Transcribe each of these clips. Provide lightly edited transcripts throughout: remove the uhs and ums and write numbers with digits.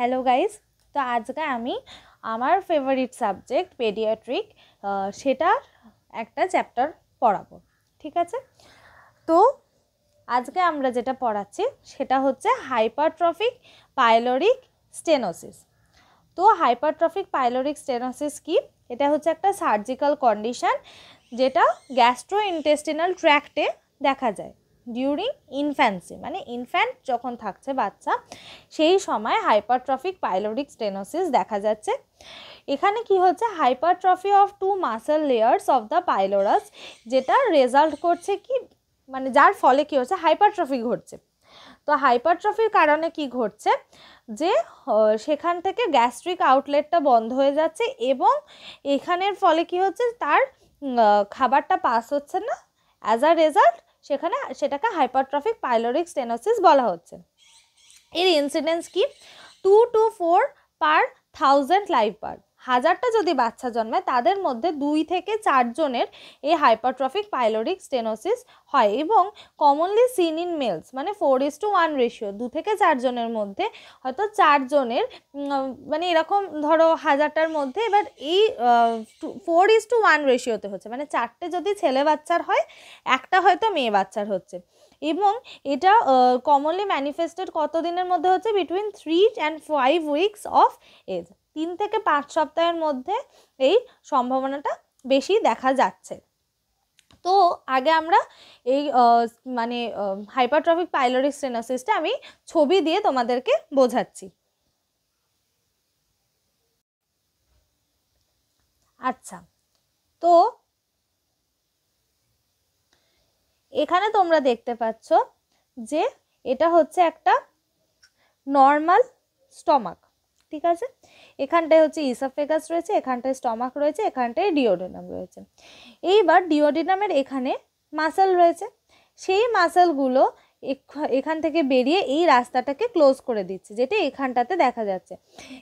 Hello guys, তো আজকে আমি আমার ফেভারিট সাবজেক্ট পেডিয়াট্রিক সেটার একটা চ্যাপ্টার পড়াবো। ঠিক আছে, তো আজকে আমরা যেটা পড়াচ্ছি সেটা হচ্ছে হাইপারট্রফিক পাইলোরিক স্টেনোসিস। তো হাইপারট্রফিক পাইলোরিক স্টেনোসিস কি? এটা হচ্ছে একটা সার্জিক্যাল কন্ডিশন যেটা গ্যাস্ট্রোইন্টেস্টিনাল ট্র্যাক্টে দেখা যায় ডিউরিং ইনফ্যান্সি, মানে ইনফ্যান্ট যখন থাকছে বাচ্চা সেই সময় হাইপারট্রফিক পাইলোরিক স্টেনোসিস দেখা যাচ্ছে। এখানে কি হচ্ছে, hypertrophy of two muscle layers of the pylorus, যেটা রেজাল্ট করছে কি, মানে যার ফলে কি হচ্ছে, হাইপারট্রফি ঘটছে। তো হাইপারট্রফির কারণে কি ঘটছে, যে সেখান থেকে গ্যাস্ট্রিক আউটলেটটা বন্ধ হয়ে যাচ্ছে এবং এখানের ফলে কি হচ্ছে, তার খাবারটা পাস হচ্ছে না। অ্যাজ আ রেজাল্ট সেটাকে হাইপারট্রফিক পাইলোরিক স্টেনোসিস বলা হচ্ছে। এর ইনসিডেন্স কি, 2 to 4 পার 1000 লাইভ বার্থ। হাজারটা যদি বাচ্চা জন্মায় তাদের মধ্যে 2 থেকে 4 জনের এই হাইপারট্রফিক পাইলোরিক স্টেনোসিস হয় এবং কমনলি সিন ইন মেলস, মানে 4:1 রেশিও, 2 থেকে 4 জনের মধ্যে হয়তো 4 জনের, মানে এরকম ধরো হাজারটার মধ্যে এবার এই 4:1 রেশিওতে হচ্ছে, মানে 4টে যদি ছেলে বাচ্চার হয় একটা হয়তো মেয়ে বাচ্চার হচ্ছে। এবং এটা কমনলি ম্যানিফেস্টেড কত দিনের মধ্যে হচ্ছে, between 3 and 5 weeks of age, 3 থেকে 5 সপ্তাহের মধ্যে এই সম্ভাবনাটা বেশি দেখা যাচ্ছে। তো আগে আমরা এই মানে হাইপারট্রফিক পাইলোরিক স্টেনোসিসটা আমি ছবি দিয়ে তোমাদেরকে বোঝাচ্ছি। আচ্ছা, তো এখানে তোমরা দেখতে পাচ্ছ যে এটা হচ্ছে একটা নর্মাল স্টমাক। ঠিক আছে, এখানটায় হচ্ছে ইসোফেগাস রয়েছে, এখানটায় স্টমাক রয়েছে, এখানটায় ডিওডিনাম রয়েছে। এইবার ডিওডিনামের এখানে মাসেল রয়েছে, সেই মাসেলগুলো এখান থেকে বেরিয়ে এই রাস্তাটাকে ক্লোজ করে দিচ্ছে, যেটা এখানটাতে দেখা যাচ্ছে।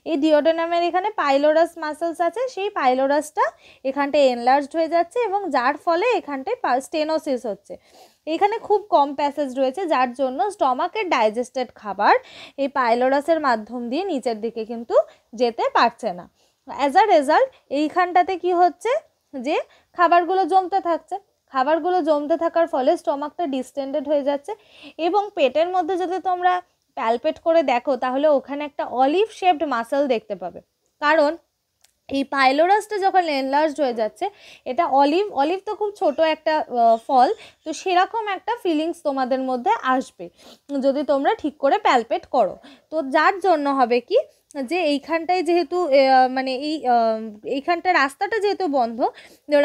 এই ডিওডিনামের এখানে পাইলোরাস মাসেলস আছে, সেই পাইলোরাসটা এখানটায় এনলার্জড হয়ে যাচ্ছে এবং যার ফলে এখানটায় স্টেনোসিস হচ্ছে। এখানে খুব কম প্যাসেজ রয়েছে, যার জন্য স্টমাকের ডাইজেস্টেড খাবার এই পাইলোরাসের মাধ্যম দিয়ে নিচের দিকে কিন্তু যেতে পারছে না। অ্যাজ আ রেজাল্ট এইখানটাতে কি হচ্ছে, যে খাবারগুলো জমতে থাকছে, খাবারগুলো জমতে থাকার ফলে স্টমাকটা ডিস্টেন্ডেড হয়ে যাচ্ছে এবং পেটের মধ্যে যদি তোমরা প্যালপেট করে দেখো তাহলে ওখানে একটা অলিভ শেপড মাসেল দেখতে পাবে, কারণ এই পাইলোরাসটা যখন এনলার্জড হয়ে যাচ্ছে, এটা অলিভ তো খুব ছোট একটা ফল, তো সেরকম একটা ফিলিংস তোমাদের মধ্যে আসবে যদি তোমরা ঠিক করে প্যালপেট করো। তো যার জন্য হবে কি, যে এইখানটায় যেহেতু মানে এইখানটা রাস্তাটা যেহেতু বন্ধ,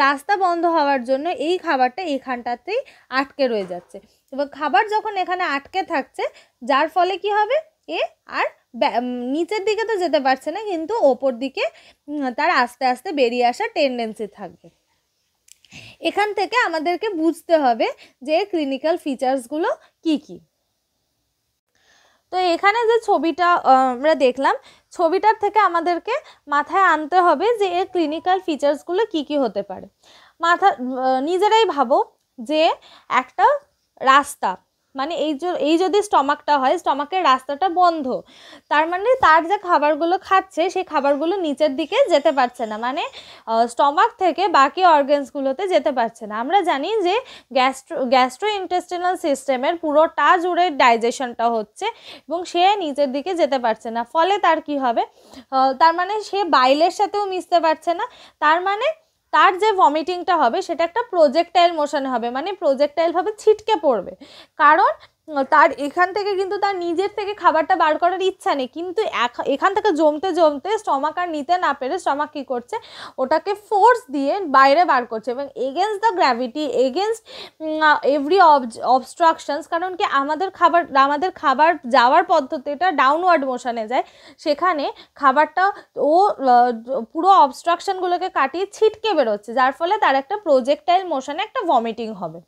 রাস্তা বন্ধ হওয়ার জন্য এই খাবারটা এইখানটাতেই আটকে রয়ে যাচ্ছে এবং খাবার যখন এখানে আটকে থাকছে, যার ফলে কি হবে, আর নিচের দিকে তো যেতে পারছে না, কিন্তু ওপর দিকে তার আস্তে আস্তে বেরিয়ে আসার টেন্ডেন্সি থাকবে। এখান থেকে আমাদেরকে বুঝতে হবে যে ক্লিনিক্যাল ফিচার্সগুলো কি কি। তো এখানে যে ছবিটা আমরা দেখলাম, ছবিটার থেকে আমাদেরকে মাথায় আনতে হবে যে এর ক্লিনিক্যাল ফিচার্সগুলো কি কি হতে পারে। নিজেরাই ভাবো যে একটা রাস্তা, মানে এই যদি স্টমাকটা হয়, স্টমাকের রাস্তাটা বন্ধ, তার মানে তার যে খাবারগুলো খাচ্ছে সেই খাবারগুলো নিচের দিকে যেতে পারছে না, মানে স্টমাক থেকে বাকি অর্গানসগুলোতে যেতে পারছে না। আমরা জানি যে গ্যাস্ট্রোইন্টেস্টিনাল সিস্টেমের পুরোটা জুড়ে ডাইজেশনটা হচ্ছে এবং সে নিচের দিকে যেতে পারছে না, ফলে তার কি হবে, তার মানে সে বাইলের সাথেও মিশতে পারছে না, তার মানে তার যে ভমিটিংটা হবে সেটা একটা প্রজেক্টাইল মোশনে হবে, মানে প্রজেক্টাইলভাবে ছিটকে পড়বে, কারণ তার এখান থেকে কিন্তু তার নিজের থেকে খাবারটা বার করার ইচ্ছা নেই, কিন্তু এখান থেকে জমতে জমতে স্টমাক আর নিতে না পেরে স্টমাক কী করছে, ওটাকে ফোর্স দিয়ে বাইরে বার করছে এবং against the gravity, against every obstructions, কারণ কি আমাদের খাবার যাওয়ার পদ্ধতিটা ডাউনওয়ার্ড মোশনে যায়, সেখানে খাবারটা ও পুরো অবস্ট্রাকশনগুলোকে কাটিয়ে ছিটকে বেরোচ্ছে, যার ফলে তার একটা প্রজেক্টাইল মোশনে একটা ভমিটিং হবে।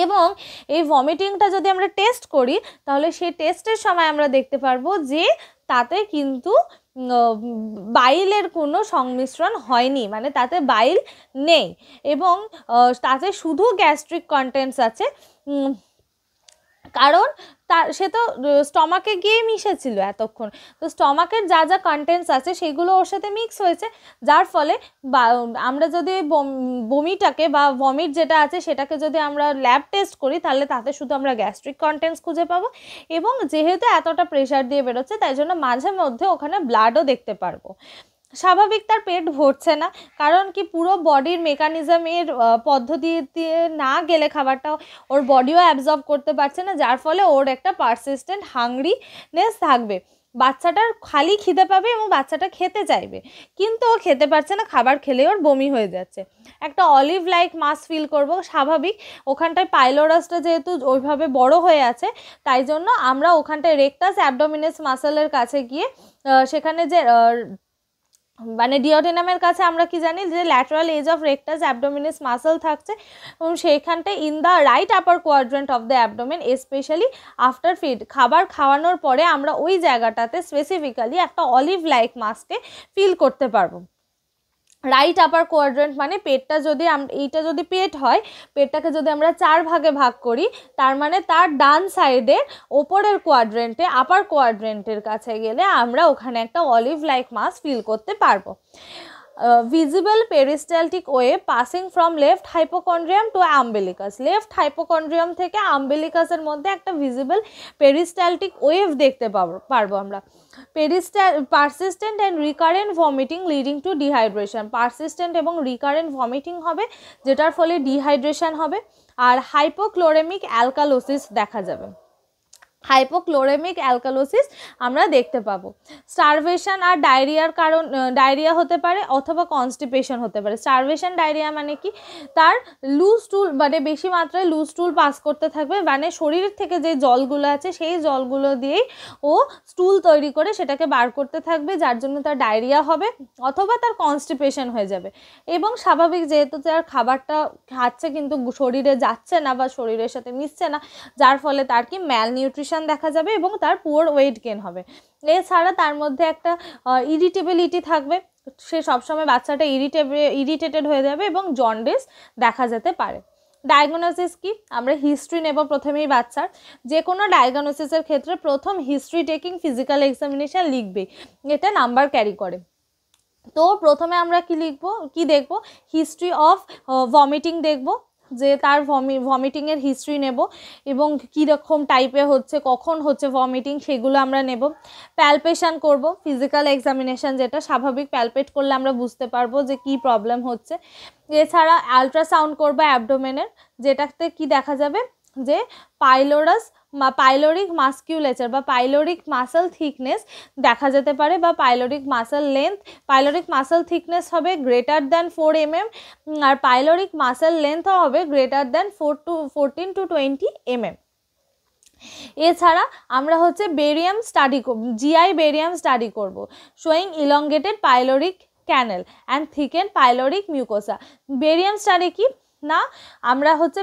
এবং এই ভমিটিংটা যদি আমরা টেস্ট করি তাহলে সেই টেস্টের সময় আমরা দেখতে পারবো যে তাতে কিন্তু বাইলের কোনো সংমিশ্রণ হয়নি, মানে তাতে বাইল নেই এবং তাতে শুধু গ্যাস্ট্রিক কন্টেন্টস আছে। কারণ তার সে তো স্টমাকে গিয়ে মিশেছিল এতক্ষণ, তো স্টমাকের যা যা কন্টেন্টস আছে সেগুলো ওর সাথে মিক্স হয়েছে, যার ফলে আমরা যদি বমিটাকে বা ভমিট যেটা আছে সেটাকে যদি আমরা ল্যাব টেস্ট করি তাহলে তাতে শুধু আমরা গ্যাস্ট্রিক কন্টেন্টস খুঁজে পাবো, এবং যেহেতু এতটা প্রেশার দিয়ে বেরোচ্ছে তাই জন্য মাঝে মধ্যে ওখানে ব্লাডও দেখতে পারবো। স্বাভাবিক তার পেট ভরছে না, কারণ কি পুরো বডির মেকানিজমের পদ্ধতিতে না গেলে খাবারটা ওর বডিও অ্যাবজর্ব করতে পারছে না, যার ফলে ওর একটা পারসিস্টেন্ট হাংরিনেস থাকবে, বাচ্চাটার খালি খিদে পাবে এবং বাচ্চাটা খেতে চাইবে, কিন্তু ও খেতে পারছে না, খাবার খেলে ওর বমি হয়ে যাচ্ছে। একটা অলিভ লাইক মাস ফিল করব, স্বাভাবিক ওখানটায় পাইলোরাসটা যেহেতু ওইভাবে বড় হয়ে আছে তাই জন্য আমরা ওখানটায় রেকটাস অ্যাবডোমিনাস মাসেলের কাছে গিয়ে সেখানে যে মানে ডিওডিনামের কাছে আমরা কি জানি যে lateral edge of rectus abdominis muscle থাকছে, এবং সেইখানটায় in the right upper quadrant of the abdomen specially after feed, খাবার খাওয়ানোর পরে আমরা ওই জায়গাটাতে স্পেসিফিক্যালি একটা অলিভ লাইক মাসকে ফিল করতে পারবো। রাইট আপার কোয়াড্রেন্ট মানে পেটটা যদি এইটা যদি পেট হয়, পেটটাকে যদি আমরা 4 ভাগে ভাগ করি, তার মানে তার ডান সাইডে ওপরের কোয়াড্রেন্টে আপার কোয়াড্রেন্টের কাছে গেলে আমরা ওখানে একটা অলিভ লাইক মাস ফিল করতে পারবো। Visible peristaltic wave passing from left hypochondrium to umbilicus, left hypochondrium থেকে আম্বিলিকাসের মধ্যে একটা ভিজিবল পেরিস্টালটিক ওয়েভ দেখতে পারবো আমরা। Persistent and recurrent vomiting leading to dehydration, persistent এবং রিকারেন্ট ভমিটিং হবে যেটার ফলে ডিহাইড্রেশন হবে, আর হাইপোক্লোরেমিক অ্যালকালোসিস দেখা যাবে, হাইপোক্লোরেমিক অ্যালকালোসিস আমরা দেখতে পাবো। স্টারভেশন আর ডায়রিয়ার কারণ ডায়রিয়া হতে পারে অথবা কনস্টিপেশন হতে পারে। স্টারভেশন ডায়রিয়া মানে কি, তার লুজ স্টুল মানে বেশি মাত্রায় লুজ স্টুল পাস করতে থাকবে, মানে শরীরের থেকে যে জলগুলো আছে সেই জলগুলো দিয়েই ও স্টুল তৈরি করে সেটাকে বার করতে থাকবে, যার জন্য তার ডায়রিয়া হবে অথবা তার কনস্টিপেশন হয়ে যাবে। এবং স্বাভাবিক যেহেতু তার খাবারটা খাচ্ছে কিন্তু শরীরে যাচ্ছে না বা শরীরের সাথে মিশছে না, যার ফলে তার কি ম্যালনিউট্রিশন দেখা যাবে এবং তার পুয়ার ওয়েট গেইন হবে। এছাড়া তার মধ্যে একটা ইরিটেবিলিটি থাকবে, সে সবসময় বাচ্চাটা ইরিটেটেড হয়ে যাবে এবং জন্ডিস দেখা যেতে পারে। ডায়াগনোসিস কি, আমরা হিস্ট্রি নেব প্রথমেই বাচ্চার, যে কোনো ডায়াগনোসিসের ক্ষেত্রে প্রথম হিস্ট্রি টেকিং ফিজিক্যাল এক্সামিনেশন লিখবে, এটা নাম্বার ক্যারি করে। তো প্রথমে আমরা কি লিখবো কি দেখবো, হিস্ট্রি অফ ভমিটিং দেখব, যে তার ভমিটিংয়ের হিস্ট্রি নেব এবং কীরকম টাইপে হচ্ছে, কখন হচ্ছে ভমিটিং সেগুলো আমরা নেব। প্যালপেশন করব, ফিজিক্যাল এক্সামিনেশন যেটা স্বাভাবিক, প্যালপেট করলে আমরা বুঝতে পারবো যে কি প্রবলেম হচ্ছে। এছাড়া আলট্রাসাউন্ড করবো অ্যাবডোমেনের, যেটাতে কি দেখা যাবে যে পাইলোরিক মাস্কিউলেচার বা পাইলোরিক মাসল থিকনেস দেখা যেতে পারে, বা pyloric muscle length, pyloric muscle thickness হবে গ্রেটার দ্যান 4 mm আর পাইলোরিক মাসল লেন্থও হবে গ্রেটার দ্যান 14 to 20 mm। এছাড়া আমরা হচ্ছে barium study GI barium study করব, showing elongated pyloric canal and thicken pyloric mucosa. Barium study কি না, আমরা হচ্ছে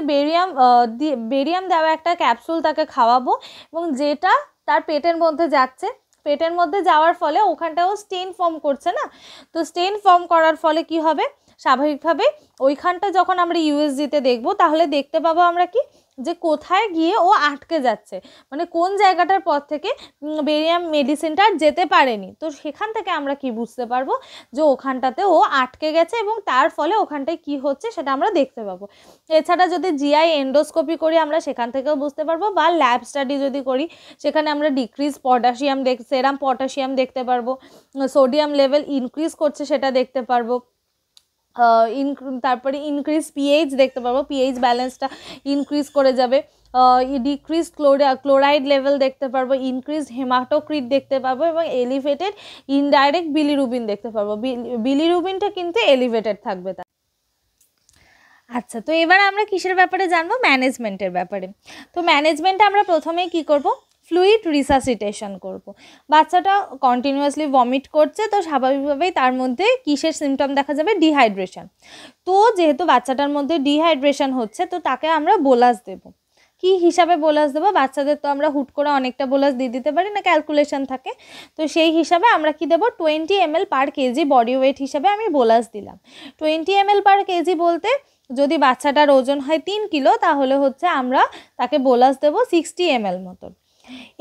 বেরিয়াম দেওয়া একটা ক্যাপসুল তাকে খাওয়াবো, এবং যেটা তার পেটের মধ্যে যাচ্ছে, পেটের মধ্যে যাওয়ার ফলে ওখানটাও স্টেন ফর্ম করছে না, তো স্টেন ফর্ম করার ফলে কি হবে, স্বাভাবিকভাবে ওইখানটা যখন আমরা ইউএসজিতে দেখব তাহলে দেখতে পাবো আমরা কি, যে কোথায় গিয়ে ও আটকে যাচ্ছে, মানে কোন জায়গাটার পর থেকে বেরিয়াম মেডিসিনটা যেতে পারেনি, তো সেখান থেকে আমরা কি বুঝতে পারবো যে ওখানটাতে ও আটকে গেছে এবং তার ফলে ওখানটায় কি হচ্ছে সেটা আমরা দেখতে পাবো। এছাড়া যদি জিআই এন্ডোস্কোপি করি আমরা সেখান থেকেও বুঝতে পারবো, বা ল্যাব স্টাডি যদি করি সেখানে আমরা ডিক্রিজ পটাশিয়াম সেরাম পটাশিয়াম দেখতে পারবো, সোডিয়াম লেভেল ইনক্রিজ করছে সেটা দেখতে পারবো, তারপরে ইনক্রিজ পিএইচ দেখতে পারবো, পিএইচ ব্যালেন্সটা ইনক্রিজ করে যাবে, ডিক্রিজ ক্লোরাইড লেভেল দেখতে পারবো, ইনক্রিজ হেমাটোক্রিট দেখতে পারবো এবং এলিভেটেড ইনডাইরেক্ট বিলিরুবিন দেখতে পারবো। বিলিরুবিনটা কিন্তু এলিভেটেড থাকবে তার। আচ্ছা, তো এবার আমরা কিসের ব্যাপারে জানবো, ম্যানেজমেন্টের ব্যাপারে। তো ম্যানেজমেন্টে আমরা প্রথমেই কি করব, ফ্লুইড রিসাসিটেশন করব। বাচ্চাটা কন্টিনিউয়াসলি ভমিট করছে, তো স্বাভাবিকভাবেই তার মধ্যে কিসের সিমটম দেখা যাবে, ডিহাইড্রেশন। তো যেহেতু বাচ্চাটার মধ্যে ডিহাইড্রেশন হচ্ছে তো তাকে আমরা বোলাস দেব। কি হিসাবে বোলাস দেবো, বাচ্চাদের তো আমরা হুট করে অনেকটা বোলাস দিয়ে দিতে পারি না, ক্যালকুলেশন থাকে, তো সেই হিসাবে আমরা কি দেবো, 20 ml পার কেজি বডি ওয়েট হিসাবে আমি বোলাস দিলাম। 20 ml পার কেজি বলতে যদি বাচ্চাটার ওজন হয় 3 কিলো তাহলে হচ্ছে আমরা তাকে বোলাস দেবো 60 ml মতন।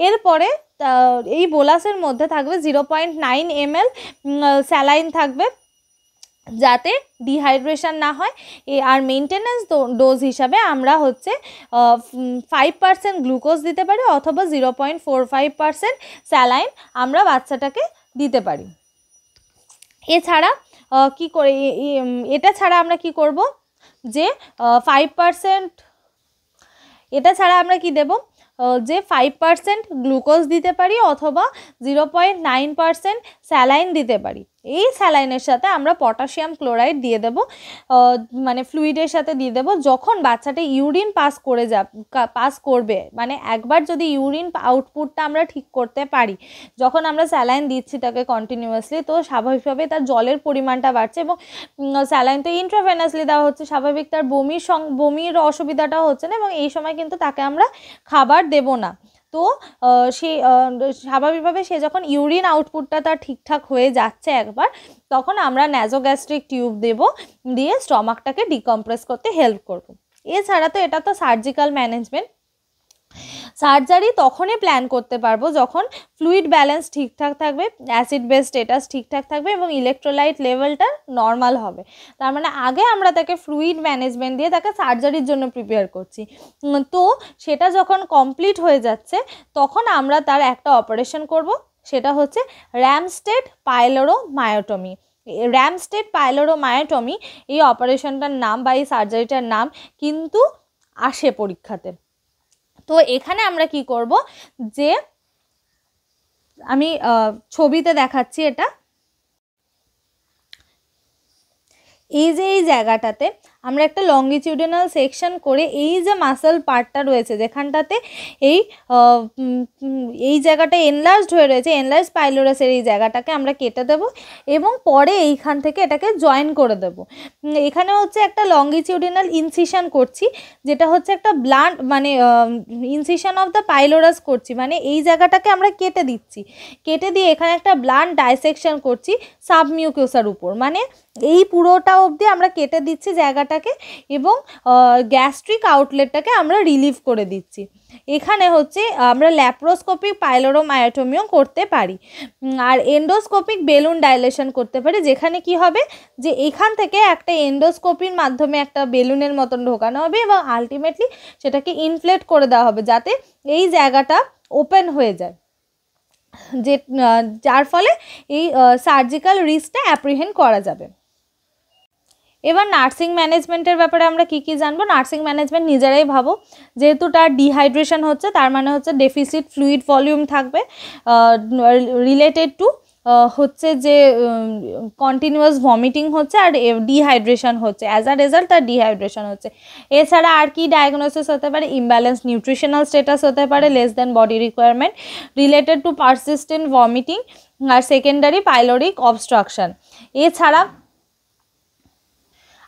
এরপরে এই বোলাসের মধ্যে থাকবে 0.9 ml স্যালাইন থাকবে যাতে ডিহাইড্রেশন না হয়। আর মেনটেনেন্স ডোজ হিসাবে আমরা হচ্ছে 5% গ্লুকোজ দিতে পারি অথবা 0.45% স্যালাইন আমরা বাচ্চাটাকে দিতে পারি। এছাড়া কি করে এটা ছাড়া আমরা কি করব যে 5% এটা ছাড়া আমরা কি দেব যে 5% গ্লুকোজ দিতে পারি অথবা 0.9% স্যালাইন দিতে পারি। এই স্যালাইনের সাথে আমরা পটাশিয়াম ক্লোরাইড দিয়ে দেব, মানে ফ্লুইডের সাথে দিয়ে দেব। যখন বাচ্চাটা ইউরিন পাস করবে, মানে একবার যদি ইউরিন আউটপুটটা আমরা ঠিক করতে পারি, যখন আমরা স্যালাইন দিচ্ছি তাকে কন্টিনিউয়াসলি, তো স্বাভাবিকভাবে তার জলের পরিমাণটা বাড়ছে এবং স্যালাইন তো ইন্ট্রাভেনাসলি দেওয়া হচ্ছে, স্বাভাবিক তার বমির অসুবিধাটাও হচ্ছে না এবং এই সময় কিন্তু তাকে আমরা খাবার দেব না। তো সে স্বাভাবিকভাবে সে যখন ইউরিন আউটপুটটা তার ঠিকঠাক হয়ে যাচ্ছে একবার, তখন আমরা ন্যাজোগ্যাস্ট্রিক টিউব দেব, দিয়ে স্টমাকটাকে ডিকম্প্রেস করতে হেল্প করব। এছাড়া তো এটা তো সার্জিক্যাল ম্যানেজমেন্ট। সার্জারি তখনই প্ল্যান করতে পারবো যখন ফ্লুইড ব্যালেন্স ঠিকঠাক থাকবে, অ্যাসিড বেস স্ট্যাটাস ঠিকঠাক থাকবে এবং ইলেকট্রোলাইট লেভেলটা নর্মাল হবে। তার মানে আগে আমরা তাকে ফ্লুইড ম্যানেজমেন্ট দিয়ে তাকে সার্জারির জন্য প্রিপেয়ার করছি। তো সেটা যখন কমপ্লিট হয়ে যাচ্ছে তখন আমরা তার একটা অপারেশন করব, সেটা হচ্ছে র্যামস্টেড পাইলোরোমায়োটমি। র্যামস্টেড পাইলোরোমায়োটমি এই অপারেশনটার নাম বা এই সার্জারিটার নাম কিন্তু আসে পরীক্ষাতে। তো এখানে আমরা কি করব যে আমি ছবিতে দেখাচ্ছি, এটা এই যে এই জায়গাটাতে আমরা একটা লঙ্গিটিউডিনাল সেকশন করে এই যে মাসল পার্টটা রয়েছে যেখানটাতে এই জায়গাটা এনলার্জড হয়ে রয়েছে, এনলার্জ পাইলোরাসের এই জায়গাটাকে আমরা কেটে দেব এবং পরে এইখান থেকে এটাকে জয়েন করে দেব। এখানে হচ্ছে একটা লঙ্গিটিউডিনাল ইনসিশন করছি, যেটা হচ্ছে একটা ব্লান্ট, মানে ইনসিশন অফ দ্য পাইলোরাস করছি, মানে এই জায়গাটাকে আমরা কেটে দিচ্ছি, কেটে দিয়ে এখানে একটা ব্লান্ট ডাইসেকশন করছি সাবমিউকাসের উপর, মানে এই পুরোটা অবধি আমরা কেটে দিচ্ছি জায়গাটাকে এবং গ্যাস্ট্রিক আউটলেটটাকে আমরা রিলিভ করে দিচ্ছি। এখানে হচ্ছে আমরা ল্যাপ্রোস্কোপিক পাইলোরোমায়োটমিও করতে পারি আর এন্ডোস্কোপিক বেলুন ডাইলেশন করতে পারি, যেখানে কি হবে যে এখান থেকে একটা এন্ডোস্কোপির মাধ্যমে একটা বেলুনের মতন ঢোকানো হবে এবং আলটিমেটলি সেটাকে ইনফ্লেট করে দেওয়া হবে যাতে এই জায়গাটা ওপেন হয়ে যায়, যে যার ফলে এই সার্জিক্যাল রিস্কটা অ্যাপ্রিহেন্ড করা যাবে। এবার নার্সিং ম্যানেজমেন্টের ব্যাপারে আমরা কি কি জানবো। নার্সিং ম্যানেজমেন্ট নিজেরাই ভাবো, যেহেতু তার ডিহাইড্রেশন হচ্ছে তার মানে হচ্ছে ডেফিসিট ফ্লুইড ভলিউম থাকবে রিলেটেড টু হচ্ছে যে কন্টিনিউয়াস ভমিটিং হচ্ছে আর ডিহাইড্রেশন হচ্ছে, অ্যাজ আ রেজাল্ট তার ডিহাইড্রেশন হচ্ছে। এছাড়া আর কি ডায়াগনোসিস হতে পারে, ইমব্যালেন্স নিউট্রিশনাল স্ট্যাটাস হতে পারে, less then body requirement related to persistent vomiting আর সেকেন্ডারি পাইলোরিক অবস্ট্রাকশন। এছাড়া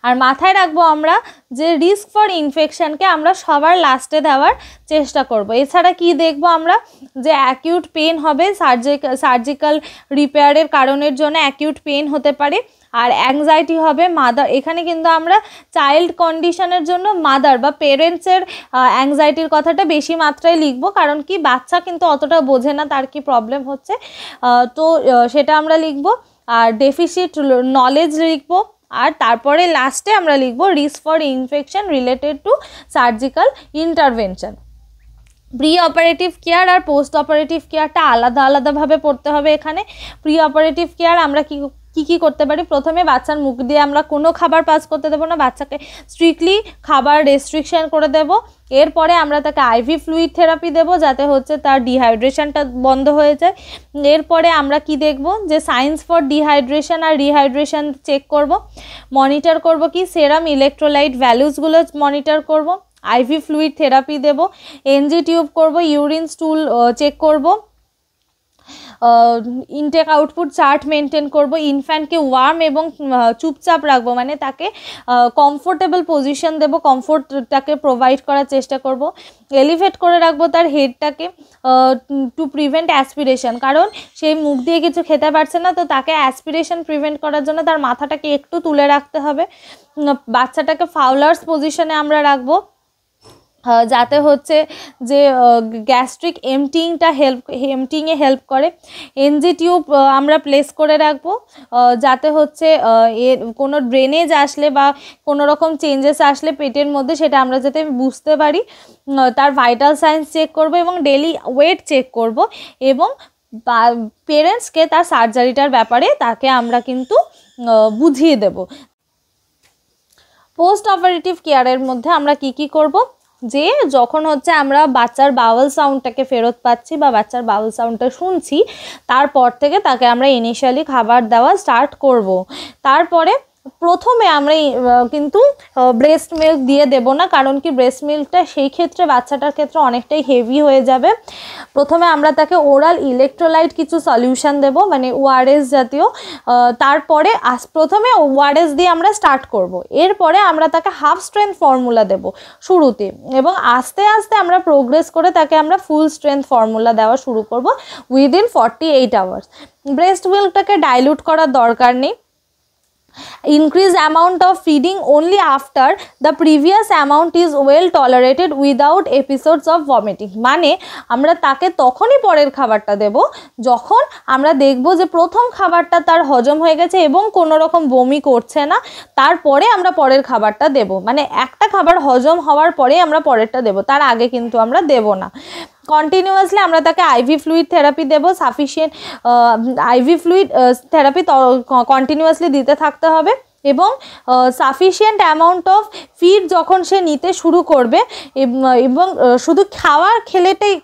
আর মাথায় রাখবো আমরা যে রিস্ক ফর ইনফেকশনকে আমরা সবার লাস্টে দেওয়ার চেষ্টা করব। এছাড়া কি দেখবো আমরা যে অ্যাকিউট পেন হবে, সার্জিক্যাল রিপেয়ারের কারণের জন্য অ্যাকিউট পেন হতে পারে, আর অ্যাংজাইটি হবে মাদার। এখানে কিন্তু আমরা চাইল্ড কন্ডিশনের জন্য মাদার বা পেরেন্টসের অ্যাংজাইটির কথাটা বেশি মাত্রায় লিখবো, কারণ কি বাচ্চা কিন্তু অতটা বোঝে না তার কি প্রবলেম হচ্ছে, তো সেটা আমরা লিখবো। আর ডেফিসিট নলেজ লিখবো, আর তারপরে লাস্টে আমরা লিখবো risk for infection related to surgical intervention. Pre operative care আর পোস্ট অপারেটিভ কেয়ারটা আলাদা আলাদাভাবে পড়তে হবে। এখানে প্রি অপারেটিভ কেয়ার আমরা কি করতে পারি, প্রথমে বাচ্চার মুখ দিয়ে আমরা কোনো খাবার পাস করতে দেবো না, বাচ্চাকে স্ট্রিক্টলি খাবার রেস্ট্রিকশন করে দেব। এরপরে আমরা তাকে আইভি ফ্লুইড থেরাপি দেবো যাতে হচ্ছে তার ডিহাইড্রেশনটা বন্ধ হয়ে যায়। এরপরে আমরা কি দেখব যে সাইন্স ফর ডিহাইড্রেশন আর রিহাইড্রেশন চেক করব, মনিটর করব কি সেরাম ইলেকট্রোলাইট ভ্যালুসগুলো মনিটর করব, আইভি ফ্লুইড থেরাপি দেব, এনজি টিউব করব, ইউরিন স্টুল চেক করব, ইনটেক আউটপুট চার্ট মেনটেন করব, ইনফ্যান্টকে ওয়ার্ম এবং চুপচাপ রাখবো, মানে তাকে কমফোর্টেবল পজিশন দেবো, কমফোর্টটাকে প্রোভাইড করার চেষ্টা করব, এলিভেট করে রাখবো তার হেডটাকে টু প্রিভেন্ট অ্যাসপিরেশন, কারণ সেই মুখ দিয়ে কিছু খেতে পারছে না, তো তাকে অ্যাসপিরেশন প্রিভেন্ট করার জন্য তার মাথাটাকে একটু তুলে রাখতে হবে। বাচ্চাটাকে ফাউলার্স পজিশনে আমরা রাখবো, যাতে হচ্ছে যে গ্যাস্ট্রিক এমটিংয়ে হেল্প করে। এনজি টিউব আমরা প্লেস করে রাখবো, যাতে হচ্ছে এর কোনো ড্রেনেজ আসলে বা কোনো রকম চেঞ্জেস আসলে পেটের মধ্যে সেটা আমরা যাতে বুঝতে পারি। তার ভাইটাল সাইন্স চেক করব এবং ডেলি ওয়েট চেক করব, এবং পেরেন্টসকে তার সার্জারিটার ব্যাপারে তাকে আমরা কিন্তু বুঝিয়ে দেব। পোস্ট অপারেটিভ কেয়ারের মধ্যে আমরা কি করব, যে যখন হচ্ছে আমরা বাচ্চার বাউল সাউন্ডটাকে ফেরত পাচ্ছি বা বাচ্চার বাউল সাউন্ডটা শুনছি, তারপর থেকে তাকে আমরা ইনিশিয়ালি খাবার দেওয়া স্টার্ট করব। তারপরে প্রথমে আমরা কিন্তু ব্রেস্ট মিল্ক দিয়ে দেব না, কারণ কি ব্রেস্ট মিল্কটা সেই ক্ষেত্রে বাচ্চাটার ক্ষেত্রে অনেকটাই হেভি হয়ে যাবে। প্রথমে আমরা তাকে ওরাল ইলেকট্রোলাইট কিছু সলিউশন দেব, মানে ওআরএস জাতীয়। তারপরে প্রথমে ওআরএস দিয়ে আমরা স্টার্ট করব, এরপরে আমরা তাকে হাফ স্ট্রেংথ ফর্মুলা দেব শুরুতে, এবং আস্তে আস্তে আমরা প্রোগ্রেস করে তাকে আমরা ফুল স্ট্রেংথ ফর্মুলা দেওয়া শুরু করব উইদিন 48 আওয়ার্স। ব্রেস্ট মিল্কটাকে ডাইলুট করার দরকার নেই। Increase amount of feeding only after the previous amount is well tolerated without episodes of vomiting, মানে আমরা তাকে তখনই পরের খাবারটা দেব যখন আমরা দেখব যে প্রথম খাবারটা তার হজম হয়ে গেছে এবং কোনো রকম বমি করছে না, তারপরে আমরা পরের খাবারটা দেব। মানে একটা খাবার হজম হওয়ার পরে আমরা পরেরটা দেব, তার আগে কিন্তু আমরা দেব না। কন্টিনিউয়াসলি আমরা তাকে আইভি ফ্লুইড থেরাপি দেব, sufficient IV fluid therapy continuously দিতে থাকতে হবে, এবং সাফিসিয়েন্ট অ্যামাউন্ট অফ ফিড যখন সে নিতে শুরু করবে, এবং শুধু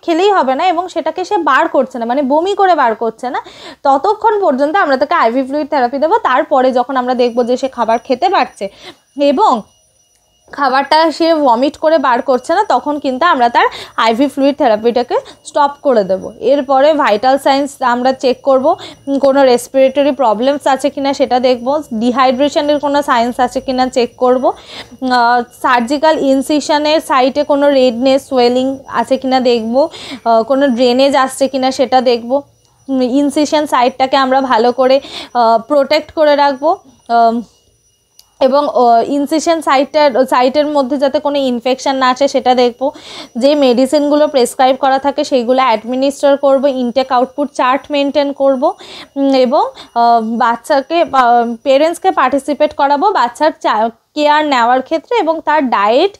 খেলেই হবে না, এবং সেটাকে সে বার করছে না, মানে বমি করে বার করছে না, ততক্ষণ পর্যন্ত আমরা তাকে আইভি ফ্লুইড থেরাপি দেবো। তারপরে যখন আমরা দেখবো যে সে খাবার খেতে পারছে এবং খাবারটা সে ভমিট করে বার করছে না, তখন কিন্তু আমরা তার আইভি ফ্লুইড থেরাপিটাকে স্টপ করে দেব। এরপরে ভাইটাল সাইন্স আমরা চেক করব, কোনো রেসপিরেটরি প্রবলেমস আছে কিনা সেটা দেখব, ডিহাইড্রেশনের কোনো সাইন্স আছে কিনা চেক করব, সার্জিক্যাল ইনসিশনের সাইটে কোনো রেডনেস সোয়েলিং আছে কিনা দেখব, কোনো ড্রেনেজ আসছে কিনা সেটা দেখব। ইনসিশন সাইটটাকে আমরা ভালো করে প্রোটেক্ট করে রাখবো, এবং ইনসিশন সাইটের মধ্যে যাতে কোনো ইনফেকশান না আসে সেটা দেখব। যে মেডিসিনগুলো প্রেসক্রাইব করা থাকে সেইগুলো অ্যাডমিনিস্টার করব, ইনটেক আউটপুট চার্ট মেনটেন করব, এবং বাচ্চাকে পেরেন্টসকে পার্টিসিপেট করাবো বাচ্চার কেয়ার নেওয়ার ক্ষেত্রে, এবং তার ডায়েট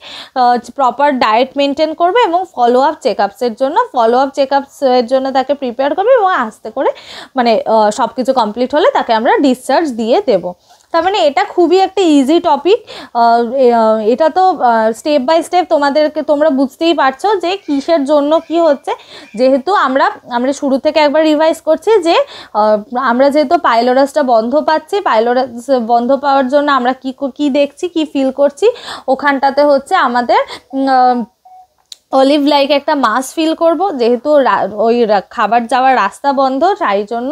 প্রপার ডায়েট মেনটেন করবে, এবং ফলো আপ চেকআপসের জন্য তাকে প্রিপেয়ার করবে, এবং আস্তে করে মানে সব কিছু কমপ্লিট হলে তাকে আমরা ডিসচার্জ দিয়ে দেবো। তার মানে এটা খুবই একটা ইজি টপিক, এটা তো স্টেপ বাই স্টেপ তোমরা বুঝতেই পারছো যে কিসের জন্য কি হচ্ছে। যেহেতু আমরা শুরু থেকে একবার রিভাইজ করছি যে আমরা যেহেতু পাইলোরাসটা বন্ধ পাচ্ছি, পাইলোরাস বন্ধ পাওয়ার জন্য আমরা কি দেখছি, কি ফিল করছি, ওখানটাতে হচ্ছে আমাদের অলিভ লাইক একটা মাস ফিল করব। যেহেতু ওই খাবার যাওয়ার রাস্তা বন্ধ, তাই জন্য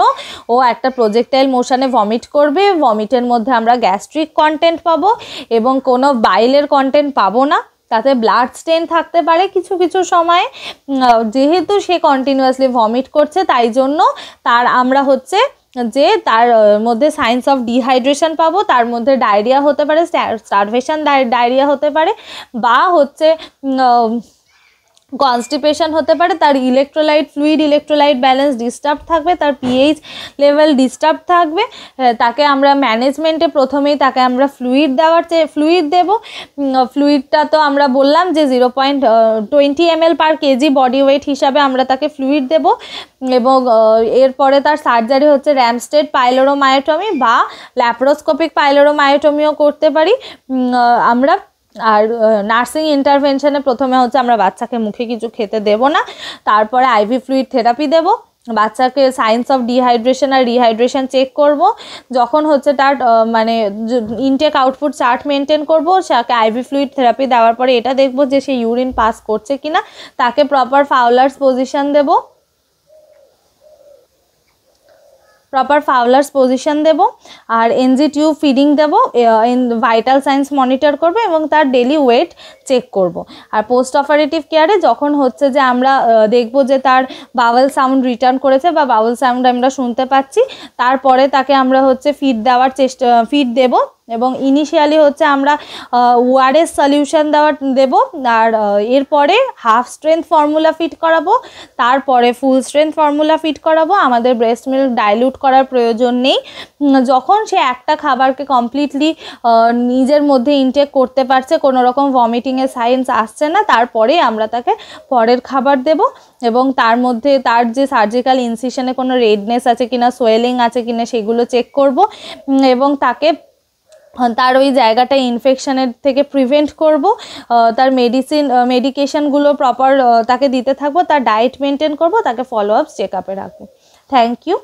ও একটা প্রজেক্টাইল মোশনে ভমিট করবে, ভমিটের মধ্যে আমরা গ্যাস্ট্রিক কন্টেন্ট পাবো এবং কোনো বাইলের কন্টেন্ট পাবো না, তাতে ব্লাড স্টেন থাকতে পারে কিছু সময়। যেহেতু সে কন্টিনিউয়াসলি ভমিট করছে, তাই জন্য আমরা হচ্ছে যে তার মধ্যে সাইন্স অফ ডিহাইড্রেশন পাবো, তার মধ্যে ডায়রিয়া হতে পারে, স্টারভেশন ডায়রিয়া হতে পারে, বা হচ্ছে কনস্টিপেশন হতে পারে, তার ফ্লুইড ইলেকট্রোলাইট ব্যালেন্স ডিস্টার্ব থাকবে, তার পিএইচ লেভেল ডিস্টার্ব থাকবে। তাকে আমরা ম্যানেজমেন্টে প্রথমেই তাকে আমরা ফ্লুইড দেব। ফ্লুইডটা তো আমরা বললাম যে 0.20 ml পার কেজি বডি ওয়েট হিসাবে আমরা তাকে ফ্লুইড দেব, এবং এরপরে তার সার্জারি হচ্ছে র্যামস্টেড পাইলোরোমায়োটমি বা ল্যাপ্রোস্কোপিক পাইলোরোমায়োটমিও করতে পারি আমরা। আর নার্সিং ইন্টারভেনশনে প্রথমে হচ্ছে আমরা বাচ্চাকে মুখে কিছু খেতে দেব না, তারপরে আইভি ফ্লুইড থেরাপি দেব, বাচ্চাকে সাইন্স অফ ডিহাইড্রেশন আর রিহাইড্রেশন চেক করব। যখন হচ্ছে তার মানে ইনটেক আউটপুট চার্ট মেনটেন করব, তাকে আইভি ফ্লুইড থেরাপি দেওয়ার পরে এটা দেখব যে সে ইউরিন পাস করছে কিনা, তাকে প্রপার ফাউলার্স পজিশন দেব। প্রপার ফাউলার্স পজিশন দেব, আর এনজি টিউব ফিডিং দেব, ভাইটাল সাইন্স মনিটর করব এবং তার ডেলি ওয়েট চেক করব। আর পোস্ট অপারেটিভ কেয়ারে যখন হচ্ছে যে আমরা দেখব যে তার বাওয়েল সাউন্ড রিটার্ন করেছে বা বাওয়েল সাউন্ড আমরা শুনতে পাচ্ছি, তারপরে তাকে আমরা হচ্ছে ফিড দেব এবং ইনিশিয়ালি হচ্ছে আমরা ওআরএস সলিউশন দেব, আর এরপরে হাফ স্ট্রেংথ ফর্মুলা ফিট করাবো, তারপরে ফুল স্ট্রেংথ ফর্মুলা ফিট করাবো। আমাদের ব্রেস্ট মিল্ক ডাইলিউট করার প্রয়োজন নেই। যখন সে একটা খাবারকে কমপ্লিটলি নিজের মধ্যে ইনটেক করতে পারছে, কোনো রকম ভমিটিংয়ের সাইন্স আসছে না, তারপরে আমরা তাকে পরের খাবার দেব এবং তার মধ্যে তার যে সার্জিক্যাল ইনসিশনে কোনো রেডনেস আছে কিনা, সোয়েলিং আছে কিনা সেগুলো চেক করব এবং তাকে তার ওই জায়গাটা ইনফেকশনের থেকে প্রিভেন্ট করব। তার মেডিকেশনগুলো প্রপার তাকে দিতে থাকবো, তার ডায়েট মেনটেন করব, তাকে ফলো আপ চেক আপে রাখবো। Thank you.